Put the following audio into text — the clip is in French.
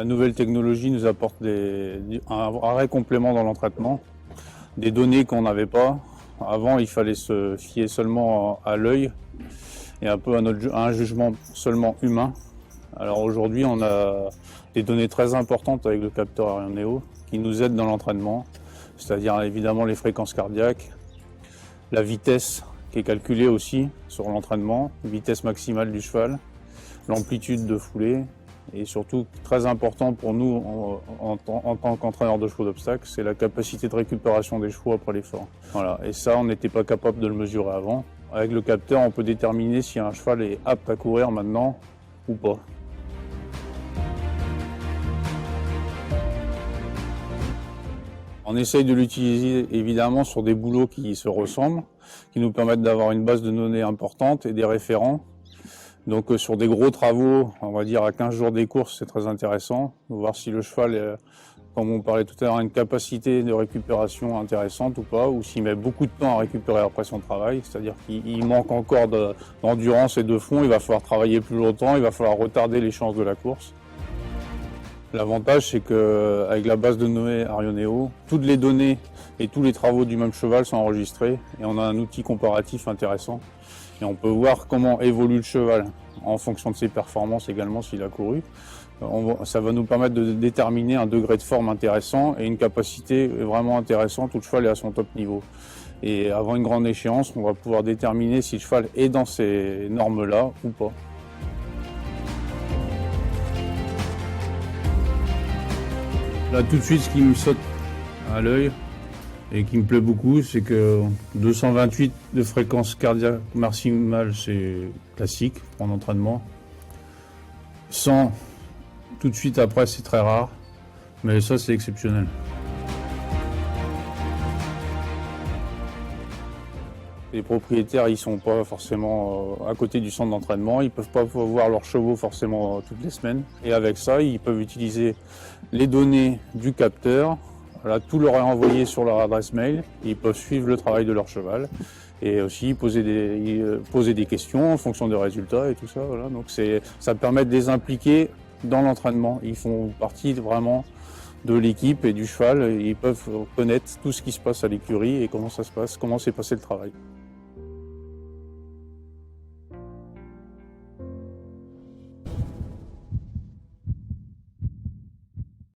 nouvelle technologie nous apporte un vrai complément dans l'entraînement, des données qu'on n'avait pas. Avant, il fallait se fier seulement à l'œil et un peu à un jugement seulement humain. Alors aujourd'hui, on a des données très importantes avec le capteur ArionNeo qui nous aident dans l'entraînement, c'est-à-dire évidemment les fréquences cardiaques, la vitesse qui est calculée aussi sur l'entraînement, vitesse maximale du cheval, l'amplitude de foulée et surtout très important pour nous en tant qu'entraîneur de chevaux d'obstacle, c'est la capacité de récupération des chevaux après l'effort. Voilà. Et ça, on n'était pas capable de le mesurer avant. Avec le capteur, on peut déterminer si un cheval est apte à courir maintenant ou pas. On essaye de l'utiliser évidemment sur des boulots qui se ressemblent, qui nous permettent d'avoir une base de données importante et des référents. Donc sur des gros travaux, on va dire à 15 jours des courses, c'est très intéressant de voir si le cheval, comme on parlait tout à l'heure, a une capacité de récupération intéressante ou pas, ou s'il met beaucoup de temps à récupérer après son travail, c'est-à-dire qu'il manque encore d'endurance et de fond, il va falloir travailler plus longtemps, il va falloir retarder les chances de la course. L'avantage, c'est qu'avec la base de données ArionNeo, toutes les données et tous les travaux du même cheval sont enregistrés et on a un outil comparatif intéressant. Et on peut voir comment évolue le cheval en fonction de ses performances également s'il a couru. Ça va nous permettre de déterminer un degré de forme intéressant et une capacité vraiment intéressante où le cheval est à son top niveau. Et avant une grande échéance, on va pouvoir déterminer si le cheval est dans ces normes-là ou pas. Là, tout de suite, ce qui me saute à l'œil et qui me plaît beaucoup, c'est que 228 de fréquence cardiaque maximale, c'est classique en entraînement. 100 tout de suite après, c'est très rare, mais ça, c'est exceptionnel. Les propriétaires, ils sont pas forcément à côté du centre d'entraînement, ils peuvent pas voir leurs chevaux forcément toutes les semaines. Et avec ça, ils peuvent utiliser les données du capteur, voilà, tout leur est envoyé sur leur adresse mail, et ils peuvent suivre le travail de leur cheval et aussi poser des questions en fonction des résultats et tout ça. Voilà. Donc ça permet de les impliquer dans l'entraînement. Ils font partie vraiment de l'équipe et du cheval, et ils peuvent connaître tout ce qui se passe à l'écurie et comment ça se passe, comment s'est passé le travail.